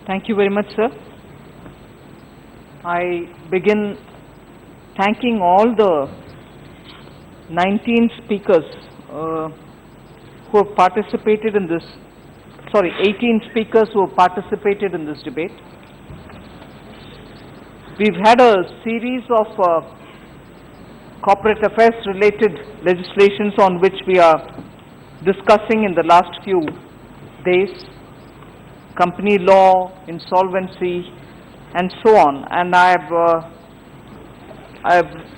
Thank you very much, sir. I begin thanking all the 19 speakers who have participated in this, 18 speakers who have participated in this debate. We've had a series of corporate affairs related legislations on which we are discussing in the last few days. Company law, insolvency, and so on. And I've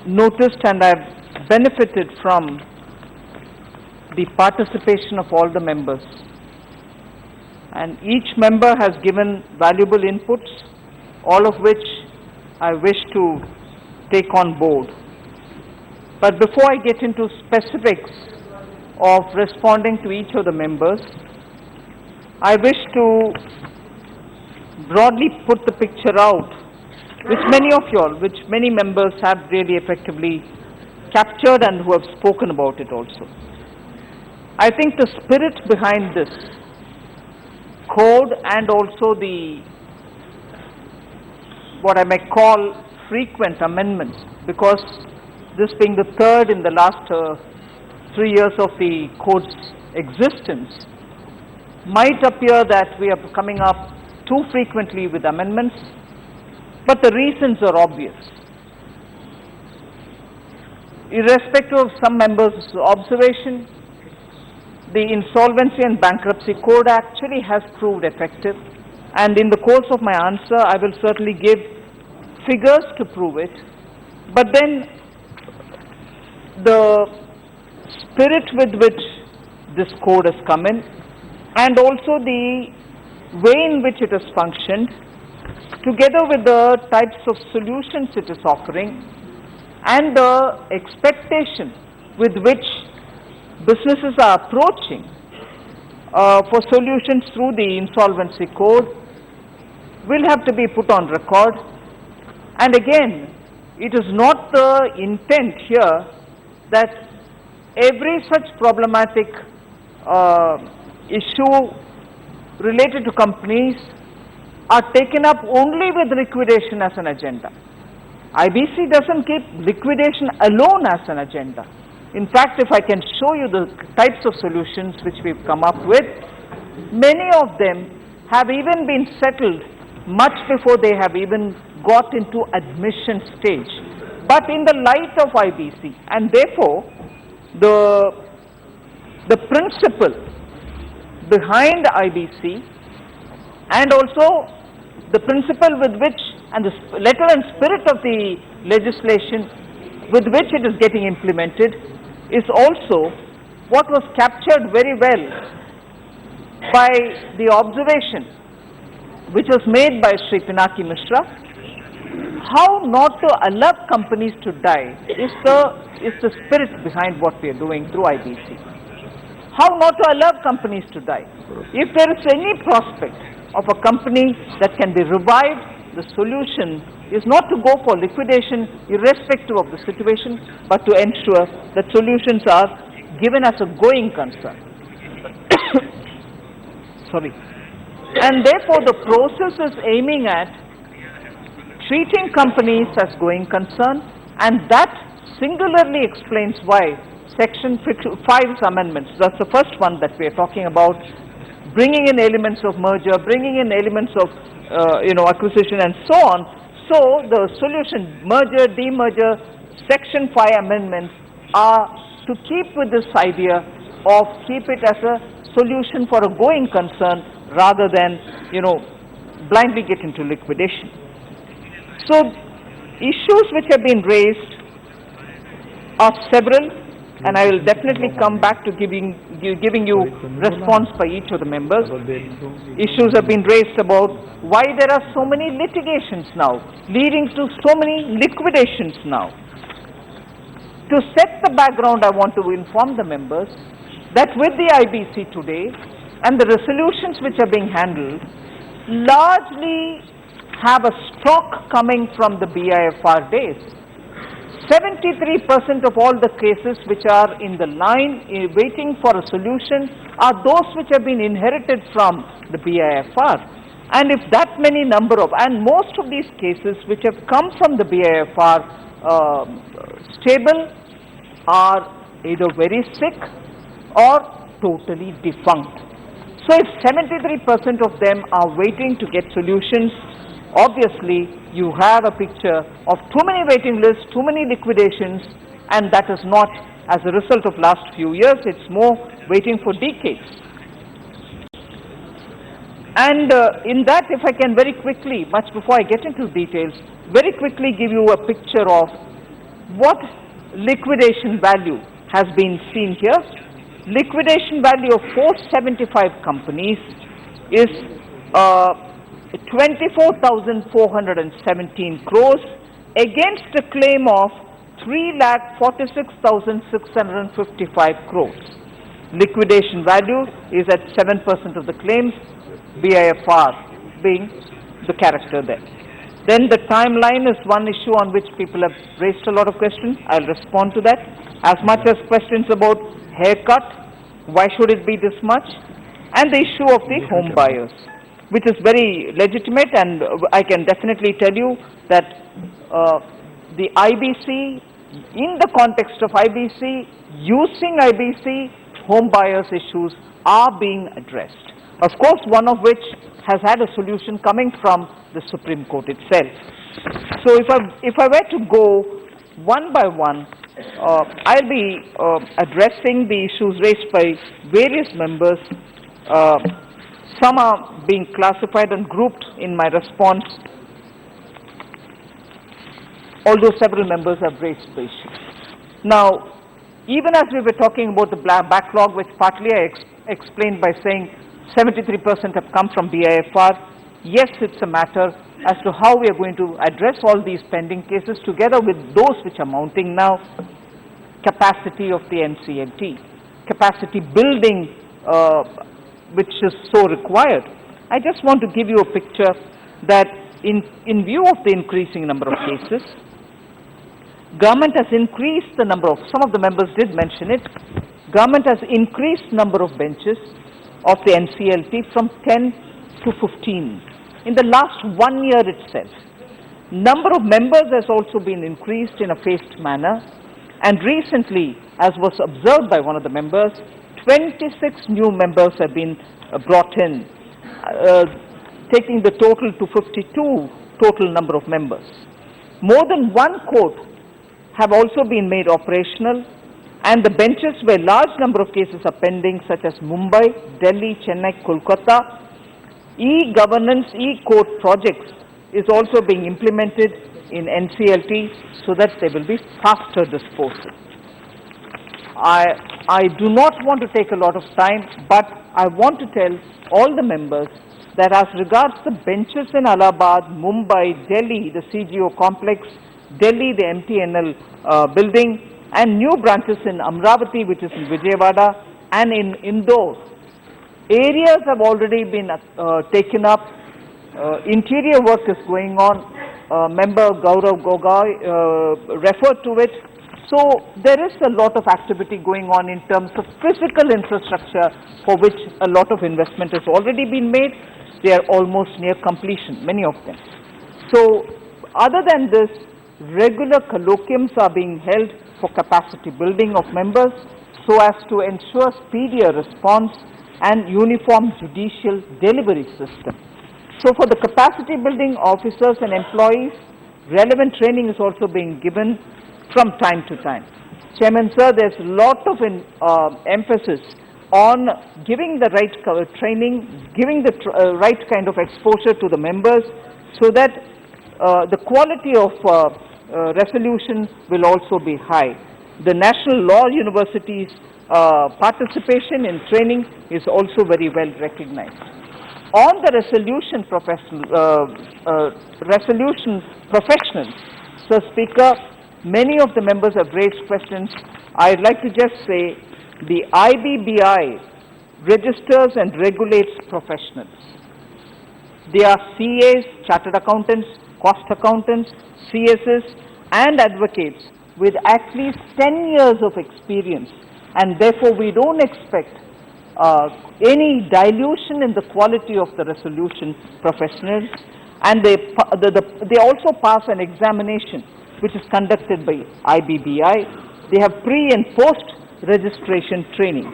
noticed and I've benefited from the participation of all the members. And each member has given valuable inputs, all of which I wish to take on board. But before I get into specifics of responding to each of the members, I wish to broadly put the picture out, which many members have really effectively captured and who have spoken about it also. I think the spirit behind this code and also the, what I may call frequent amendments, because this being the third in the last 3 years of the code's existence, might appear that we are coming up too frequently with amendments, but the reasons are obvious. Irrespective of some members' observation, the Insolvency and Bankruptcy Code actually has proved effective, and in the course of my answer I will certainly give figures to prove it, but then the spirit with which this code has come in, and also the way in which it has functioned, together with the types of solutions it is offering, and the expectation with which businesses are approaching for solutions through the Insolvency Code, will have to be put on record. And again, it is not the intent here that every such problematic issue related to companies are taken up only with liquidation as an agenda. IBC doesn't keep liquidation alone as an agenda. In fact, if I can show you the types of solutions which we've come up with, many of them have even been settled much before they have even got into admission stage, but in the light of IBC, and therefore the principle behind IBC and also the principle with which, and the letter and spirit of the legislation with which it is getting implemented, is also what was captured very well by the observation which was made by Sri Pinaki Mishra. How not to allow companies to die is the spirit behind what we are doing through IBC. How not to allow companies to die. If there is any prospect of a company that can be revived, the solution is not to go for liquidation irrespective of the situation, but to ensure that solutions are given as a going concern. Sorry. And therefore the process is aiming at treating companies as going concern, and that singularly explains why Section 5's amendments, that's the first one that we are talking about, bringing in elements of merger, bringing in elements of acquisition and so on. So the solution, merger, demerger, Section 5 amendments are to keep with this idea of keep it as a solution for a going concern rather than, blindly get into liquidation. So issues which have been raised are several, and I will definitely come back to giving you response by each of the members. Issues have been raised about why there are so many litigations now, leading to so many liquidations now. To set the background, I want to inform the members that with the IBC today and the resolutions which are being handled, largely have a stock coming from the BIFR days. 73% of all the cases which are in the line waiting for a solution are those which have been inherited from the BIFR. And if that many number of, and most of these cases which have come from the BIF are stable, are either very sick or totally defunct. So if 73% of them are waiting to get solutions, obviously you have a picture of too many waiting lists, too many liquidations, and that is not as a result of last few years, it's more waiting for decades. And in that, if I can very quickly, much before I get into details, very quickly give you a picture of what liquidation value has been seen here. Liquidation value of 475 companies is 24,417 crores against a claim of 3,46,655 crores. Liquidation value is at 7% of the claims, BIFR being the character there. Then the timeline is one issue on which people have raised a lot of questions. I'll respond to that. As much as questions about haircut, why should it be this much? And the issue of the home buyers, which is very legitimate, and I can definitely tell you that the IBC, in the context of IBC, using IBC, home buyers issues are being addressed. Of course, one of which has had a solution coming from the Supreme Court itself. So if I were to go one by one, I'll be addressing the issues raised by various members. Some are being classified and grouped in my response, although several members have raised the issues. Now, even as we were talking about the backlog, which partly I explained by saying 73% have come from BIFR, yes, it's a matter as to how we are going to address all these pending cases together with those which are mounting now. Capacity of the NCLT, capacity building which is so required. I just want to give you a picture that in view of the increasing number of cases, government has increased the number of, some of the members did mention it, government has increased number of benches of the NCLT from 10 to 15 in the last 1 year itself. Number of members has also been increased in a phased manner, and recently, as was observed by one of the members, 26 new members have been brought in, taking the total to 52 total number of members. More than one court have also been made operational, and the benches where large number of cases are pending, such as Mumbai, Delhi, Chennai, Kolkata, e-governance, e-court projects is also being implemented in NCLT so that there will be faster disposal. I do not want to take a lot of time, but I want to tell all the members that as regards the benches in Allahabad, Mumbai, Delhi, the CGO complex, Delhi, the MTNL building, and new branches in Amravati, which is in Vijayawada, and in Indore, areas have already been taken up. Interior work is going on. Member Gaurav Gogoi referred to it. So there is a lot of activity going on in terms of physical infrastructure, for which a lot of investment has already been made. They are almost near completion, many of them. So other than this, regular colloquiums are being held for capacity building of members so as to ensure speedier response and uniform judicial delivery system. So for the capacity building officers and employees, relevant training is also being given from time to time. Chairman sir, there's a lot of emphasis on giving the right training, giving the right kind of exposure to the members so that the quality of resolution will also be high. The National Law University's participation in training is also very well recognized. On the resolution professionals, Sir Speaker, many of the members have raised questions. I'd like to just say the IBBI registers and regulates professionals. They are CAs, chartered accountants, cost accountants, CSs, and advocates with at least 10 years of experience, and therefore we don't expect any dilution in the quality of the resolution professionals, and they also pass an examination which is conducted by IBBI. They have pre and post registration training.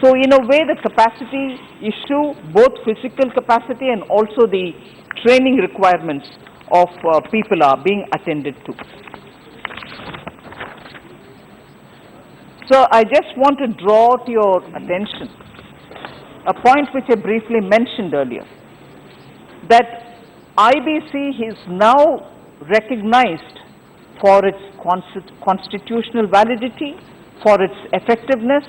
So in a way, the capacity issue, both physical capacity and also the training requirements of people are being attended to. So I just want to draw to your attention a point which I briefly mentioned earlier, that IBC is now recognized for its constitutional validity, for its effectiveness,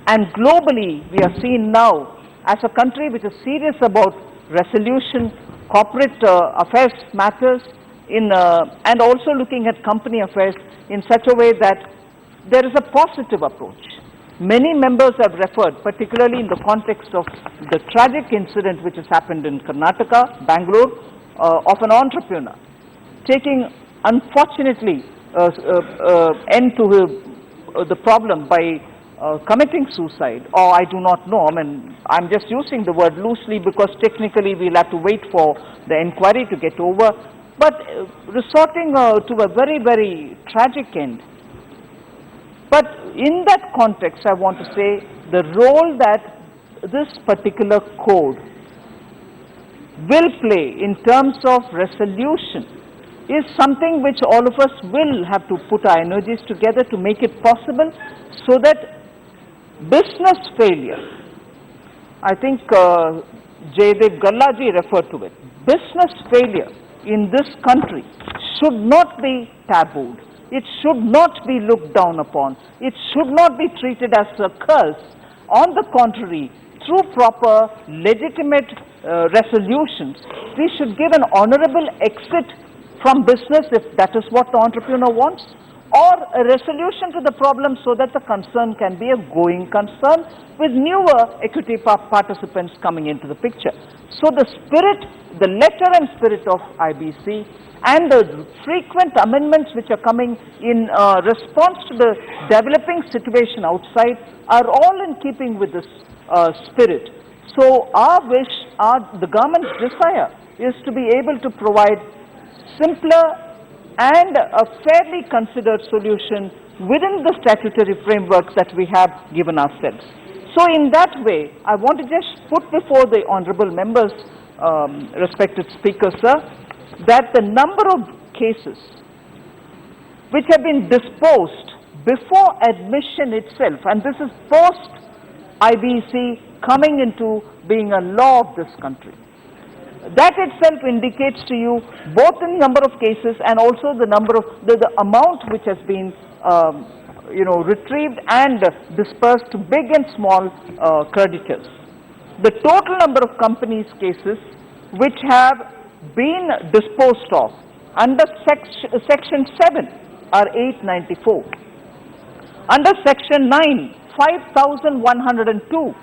and globally we are seen now as a country which is serious about resolution, corporate affairs matters, and also looking at company affairs in such a way that there is a positive approach. Many members have referred, particularly in the context of the tragic incident which has happened in Karnataka, Bangalore, of an entrepreneur taking, unfortunately, end to the problem by committing suicide, or I do not know. I mean, I'm just using the word loosely because technically we'll have to wait for the inquiry to get over, but resorting to a very, very tragic end. But in that context, I want to say the role that this particular code will play in terms of resolution is something which all of us will have to put our energies together to make it possible, so that business failure, I think Jaydev Gallaji referred to it, business failure in this country should not be tabooed. It should not be looked down upon. It should not be treated as a curse. On the contrary, through proper, legitimate resolutions, we should give an honorable exit from business if that is what the entrepreneur wants, or a resolution to the problem so that the concern can be a going concern with newer equity participants coming into the picture. So the spirit, the letter and spirit of IBC and the frequent amendments which are coming in response to the developing situation outside are all in keeping with this spirit. So our wish, the government's desire is to be able to provide simpler and a fairly considered solution within the statutory framework that we have given ourselves. So in that way, I want to just put before the honorable members, respected speaker, sir, that the number of cases which have been disposed before admission itself, and this is post IBC coming into being a law of this country, that itself indicates to you both the number of cases and also the number of the amount which has been retrieved and dispersed to big and small creditors. The total number of companies cases which have been disposed of under section 7 are 894. Under section 9, 5,102.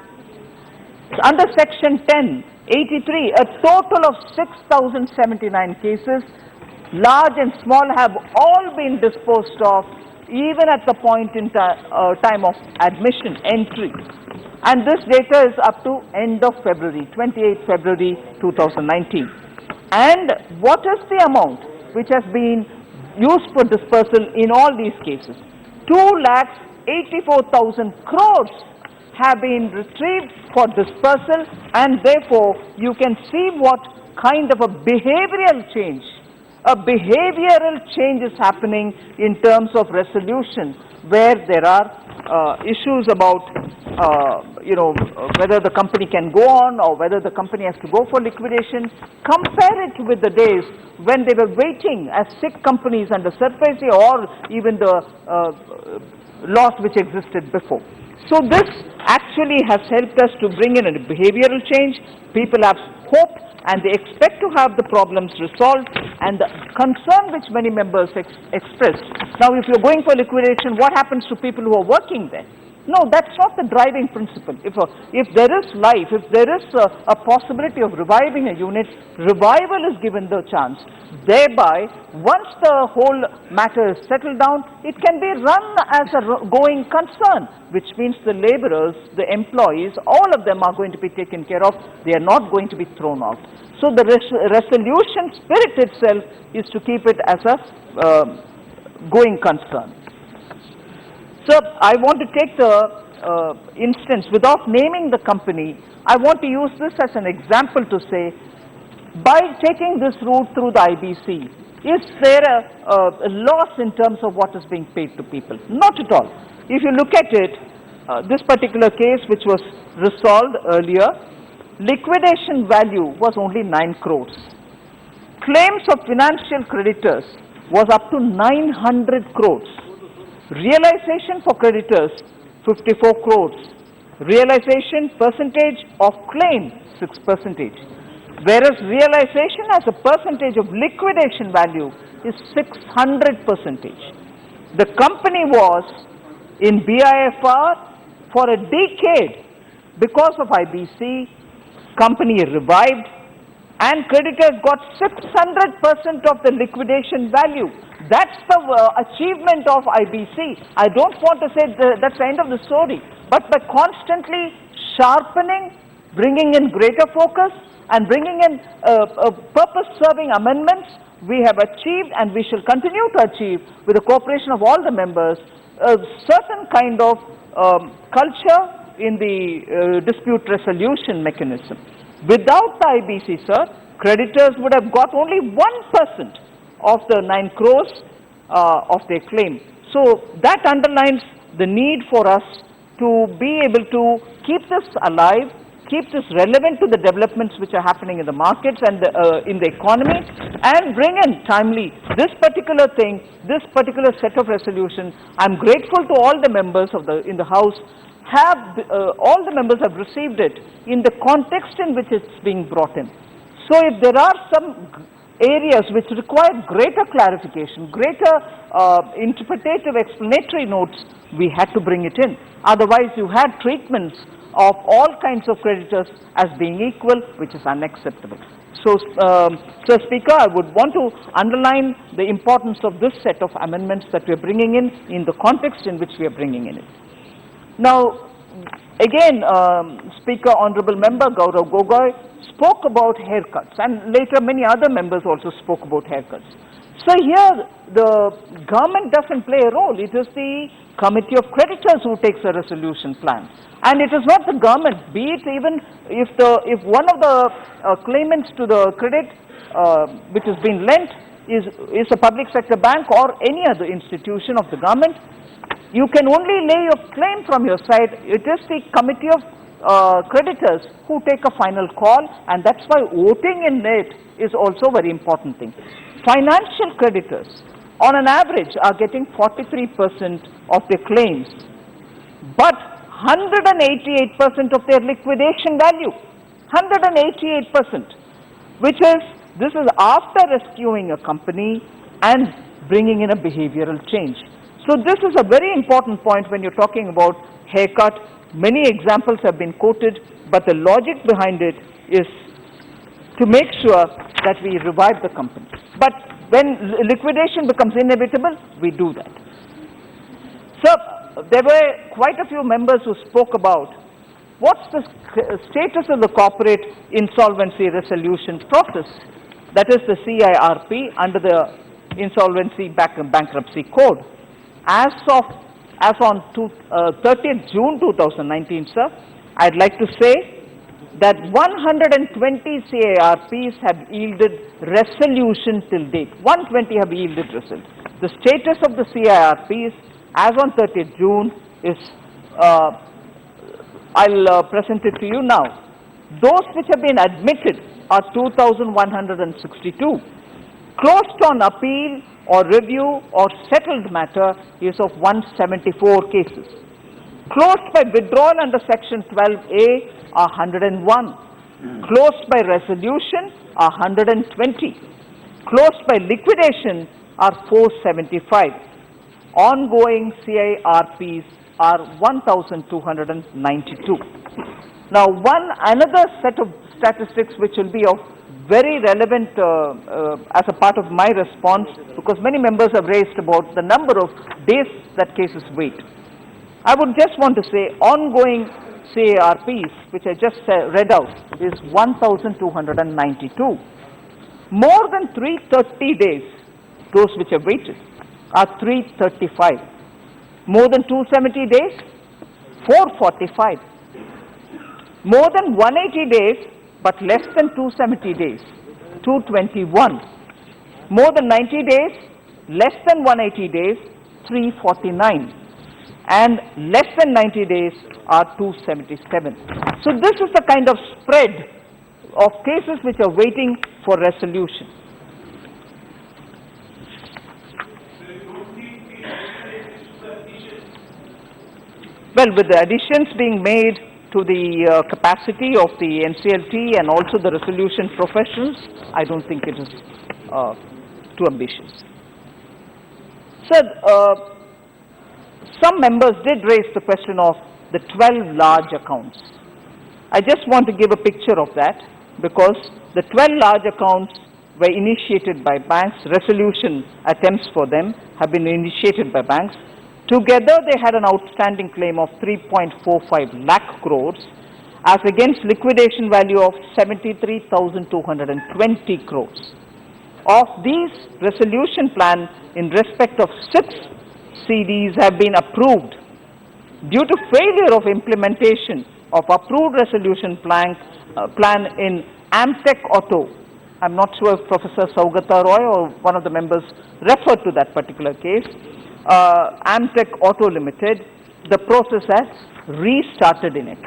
Under section 10, 83, a total of 6,079 cases, large and small, have all been disposed of even at the point in time of admission, entry. And this data is up to end of February, 28 February 2019. And what is the amount which has been used for dispersal in all these cases? 2,84,000 crores have been retrieved for dispersal, and therefore you can see what kind of a behavioral change is happening in terms of resolution, where there are issues about whether the company can go on or whether the company has to go for liquidation. Compare it with the days when they were waiting as sick companies under SARFAESI or even the laws which existed before. So this actually has helped us to bring in a behavioral change. People have hope and they expect to have the problems resolved, and the concern which many members expressed. Now if you're going for liquidation, what happens to people who are working there? No, that's not the driving principle. If there is life, if there is a possibility of reviving a unit, revival is given the chance. Thereby, once the whole matter is settled down, it can be run as a going concern, which means the laborers, the employees, all of them are going to be taken care of. They are not going to be thrown out. So the resolution spirit itself is to keep it as a going concern. So I want to take the instance, without naming the company, I want to use this as an example to say, by taking this route through the IBC, is there a loss in terms of what is being paid to people? Not at all. If you look at it, this particular case which was resolved earlier, liquidation value was only 9 crores. Claims of financial creditors was up to 900 crores. Realization for creditors, 54 crores. Realization percentage of claim, 6%. Whereas realization as a percentage of liquidation value is 600%. The company was in BIFR for a decade. Because of IBC, company revived and creditors got 600% of the liquidation value. That's the achievement of IBC. I don't want to say that's the end of the story, but by constantly sharpening, bringing in greater focus and bringing in purpose-serving amendments, we have achieved and we shall continue to achieve, with the cooperation of all the members, a certain kind of culture in the dispute resolution mechanism. Without the IBC, sir, creditors would have got only 1% of the 9 crores of their claim. So that underlines the need for us to be able to keep this alive, keep this relevant to the developments which are happening in the markets and in the economy, and bring in timely this particular thing, this particular set of resolution. I'm grateful to all the members of in the House. All the members have received it in the context in which it's being brought in. So if there are some areas which require greater clarification, greater interpretative explanatory notes, we had to bring it in. Otherwise, you had treatments of all kinds of creditors as being equal, which is unacceptable. So, Sir Speaker, I would want to underline the importance of this set of amendments that we are bringing in the context in which we are bringing in it. Now, again, Speaker, Honorable Member Gaurav Gogoi spoke about haircuts, and later many other members also spoke about haircuts. So here, the government doesn't play a role. It is the Committee of Creditors who takes a resolution plan. And it is not the government, be it even if one of the claimants to the credit which has been lent is a public sector bank or any other institution of the government, you can only lay your claim from your side. It is the Committee of Creditors who take a final call, and that's why voting in it is also a very important thing. Financial creditors, on an average, are getting 43% of their claims, but 188% of their liquidation value. 188%, this is after rescuing a company and bringing in a behavioral change. So this is a very important point when you're talking about haircut. Many examples have been quoted, but the logic behind it is to make sure that we revive the company. But when liquidation becomes inevitable, we do that. So there were quite a few members who spoke about what's the status of the corporate insolvency resolution process, that is the CIRP under the Insolvency Bankruptcy Code. As on 30th June 2019, sir, I'd like to say that 120 CIRPs have yielded resolution till date. 120 have yielded resolution. The status of the CIRPs as on 30th June is, I'll present it to you now. Those which have been admitted are 2,162. Closed on appeal or review or settled matter is of 174 cases. Closed by withdrawal under Section 12A are 101. Closed by resolution are 120. Closed by liquidation are 475. Ongoing CIRPs are 1,292. Now, another set of statistics which will be of very relevant as a part of my response, because many members have raised about the number of days that cases wait. I would just want to say ongoing CARPs, which I just read out, is 1,292. More than 330 days, those which have waited, are 335. More than 270 days, 445. More than 180 days, but less than 270 days, 221. More than 90 days, less than 180 days, 349. And less than 90 days are 277. So this is the kind of spread of cases which are waiting for resolution. Well, with the additions being made to the capacity of the NCLT and also the resolution professionals, I don't think it is too ambitious. Sir, some members did raise the question of the 12 large accounts. I just want to give a picture of that, because the 12 large accounts were initiated by banks. Resolution attempts for them have been initiated by banks. Together they had an outstanding claim of 3.45 lakh crores as against liquidation value of 73,220 crores. Of these, resolution plan in respect of 6 CDs have been approved. Due to failure of implementation of approved resolution plan in Amtech Auto, I'm not sure if Professor Saugata Roy or one of the members referred to that particular case, Amtech Auto Limited, the process has restarted in it.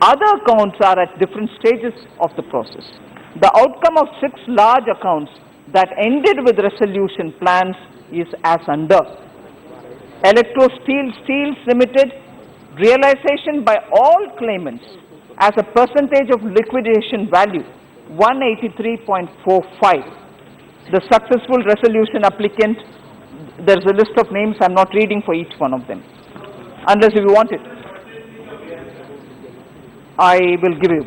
Other accounts are at different stages of the process. The outcome of 6 large accounts that ended with resolution plans is as under. Electro Steels Limited, realization by all claimants as a percentage of liquidation value, 183.45. The successful resolution applicant, there's a list of names, I'm not reading for each one of them, unless if you want it. I will give you.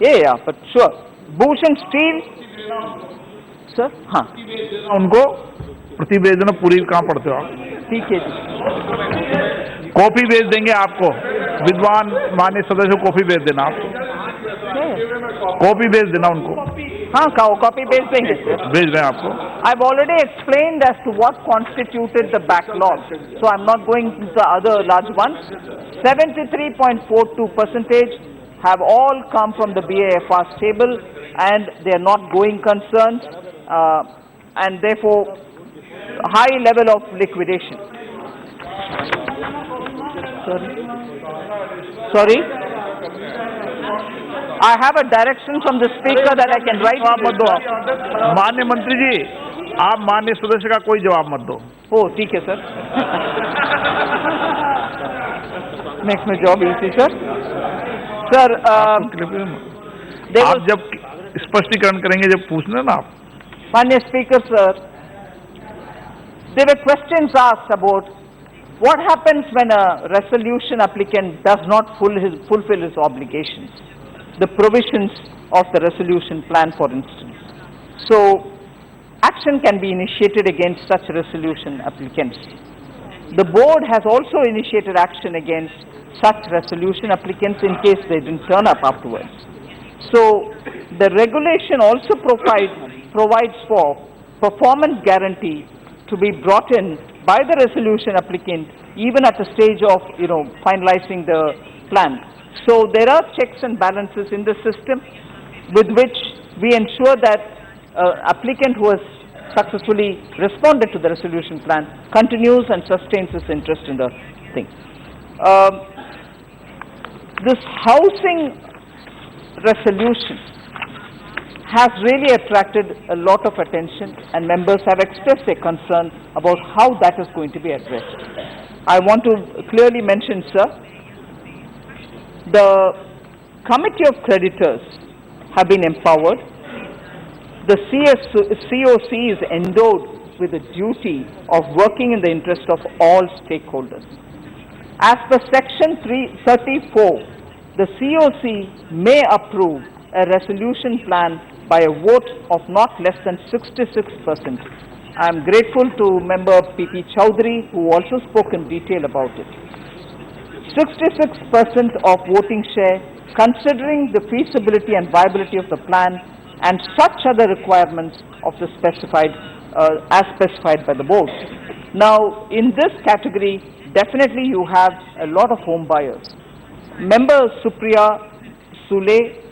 Yeah, but sure. Bhushan Steel, sir? हाँ. उनको प्रतिवेदन पूरी कहाँ पढ़ते हो आप? ठीक है जी. कॉपी भेज देंगे आपको, विद्वान मान्य सदस्य कॉपी भेज देना आपको, कॉपी भेज देना उनको. हाँ, कॉपी भेज देंगे. भेज रहे हैं आपको. I've already explained as to what constituted the backlog, so I'm not going into the other large ones. 73.42% have all come from the BAFR table, and they are not going concerns, and therefore high level of liquidation. Sorry? I have a direction from the speaker that I can write. जवाब मत दो आप. माननीय मंत्री जी, आप माननीय सदस्य का कोई जवाब मत दो. Oh, ठीक है sir. Makes my job easy, sir. Sir, आप जब स्पष्टीकरण करेंगे, जब पूछना ना आप. माननीय speaker sir, there were questions asked about what happens when a resolution applicant does not fulfill his obligations, the provisions of the resolution plan, for instance. So, action can be initiated against such resolution applicants. The board has also initiated action against such resolution applicants in case they didn't turn up afterwards. So, the regulation also provides for performance guarantee to be brought in by the resolution applicant even at the stage of, finalizing the plan. So there are checks and balances in the system with which we ensure that applicant who has successfully responded to the resolution plan continues and sustains his interest in the thing. This housing resolution has really attracted a lot of attention, and members have expressed their concern about how that is going to be addressed. I want to clearly mention, sir, the committee of creditors have been empowered. The COC is endowed with the duty of working in the interest of all stakeholders. As per Section 334, the COC may approve a resolution plan by a vote of not less than 66%. I am grateful to Member P.P. Chowdhury, who also spoke in detail about it. 66% of voting share, considering the feasibility and viability of the plan and such other requirements of the specified, as specified by the board. Now, in this category, definitely you have a lot of home buyers. Member Supriya Sule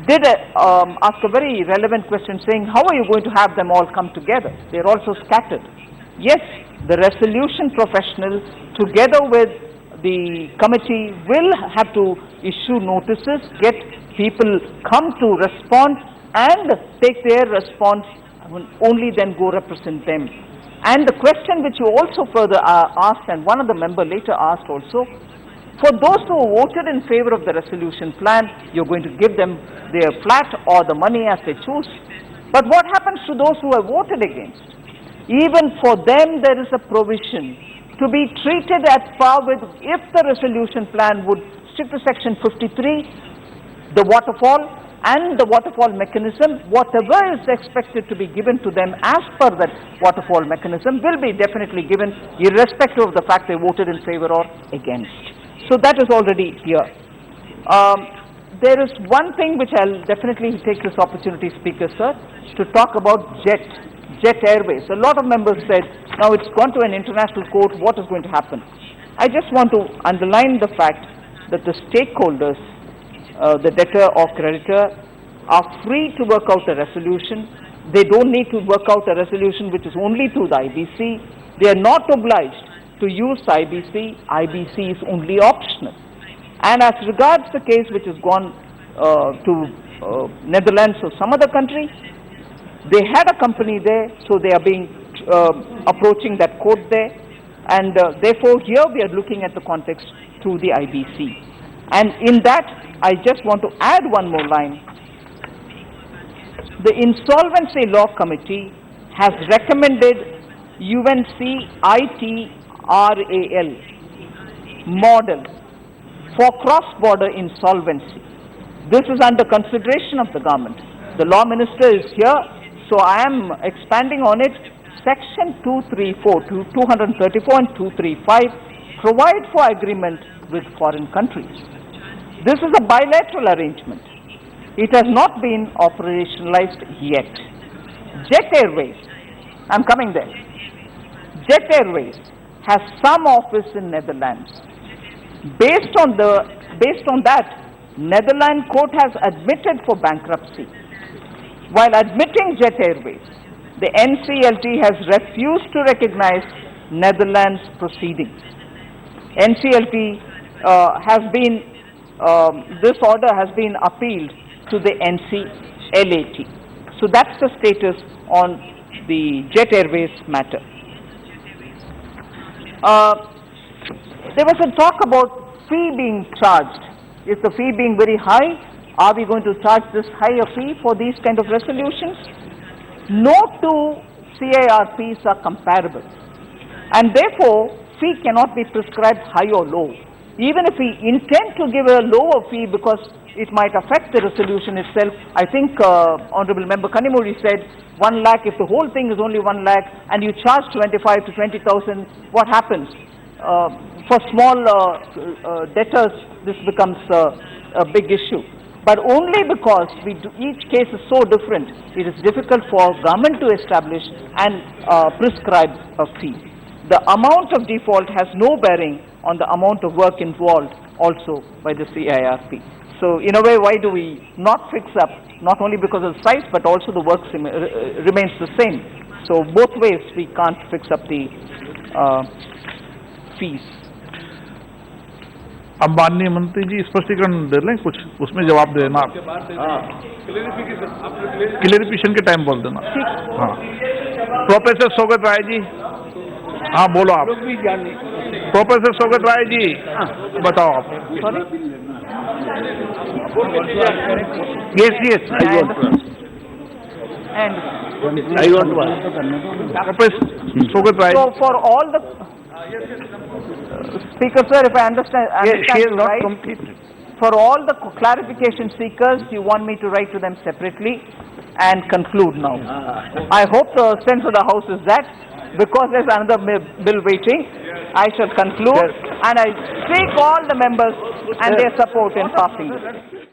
did ask a very relevant question, saying, how are you going to have them all come together? They're also scattered. Yes, the resolution professional, together with the committee, will have to issue notices, get people come to respond and take their response, only then go represent them. And the question which you also further asked, and one of the member later asked also, for those who voted in favor of the resolution plan, you're going to give them their flat or the money as they choose. But what happens to those who have voted against? Even for them there is a provision to be treated at par with, if the resolution plan would stick to Section 53, the waterfall and the waterfall mechanism, whatever is expected to be given to them as per that waterfall mechanism will be definitely given, irrespective of the fact they voted in favor or against. So that is already here. There is one thing which I'll definitely take this opportunity, Speaker Sir, to talk about Jet Airways. A lot of members said, now it's gone to an international court, what is going to happen? I just want to underline the fact that the stakeholders, the debtor or creditor, are free to work out a resolution. They don't need to work out a resolution which is only through the IBC. They are not obliged to use IBC. IBC is only optional. And as regards the case which has gone to Netherlands or some other country, they had a company there, so they are being approaching that court there, and therefore here we are looking at the context through the IBC. And in that, I just want to add one more line. The Insolvency Law Committee has recommended UNCITRAL model for cross-border insolvency. This is under consideration of the government. The Law Minister is here, so I am expanding on it. Section 234 and 235 provide for agreement with foreign countries. This is a bilateral arrangement. It has not been operationalized yet. Jet Airways, I'm coming there. Jet Airways has some office in Netherlands. Based on that, Netherlands court has admitted for bankruptcy. While admitting Jet Airways, the NCLT has refused to recognize Netherlands proceedings. NCLT this order has been appealed to the NCLAT. So that's the status on the Jet Airways matter. There was a talk about fee being charged. Is the fee being very high? Are we going to charge this higher fee for these kind of resolutions? No two CIRPs are comparable, and therefore fee cannot be prescribed high or low. Even if we intend to give a lower fee because it might affect the resolution itself, I think Honorable Member Kanimuri said 1 lakh, if the whole thing is only 1 lakh and you charge 25 to 20,000, what happens? For small debtors, this becomes a big issue. But only because each case is so different, it is difficult for government to establish and prescribe a fee. The amount of default has no bearing on the amount of work involved also by the CIRP. So in a way, why do we not fix up, not only because of the size, but also the work remains the same. So both ways we can't fix up the fees. अब माननीय मंत्री जी स्पष्टीकरण दे लें कुछ, उसमें जवाब देना आप। क्लेरिफिकेशन के टाइम बोल देना। हाँ, प्रोफेसर सोगत राय जी, हाँ बोलो आप। प्रोफेसर सोगत राय जी, बताओ आप। Yes, I want to ask. Professor Sogat Rai. So for all the Speaker sir, if I understand Yes, she has you not right, completed. for all the clarification seekers, you want me to write to them separately and conclude now. I hope the sense of the House is that, because there's another bill waiting, I shall conclude, Yes. and I seek all the members and Yes. their support in passing this.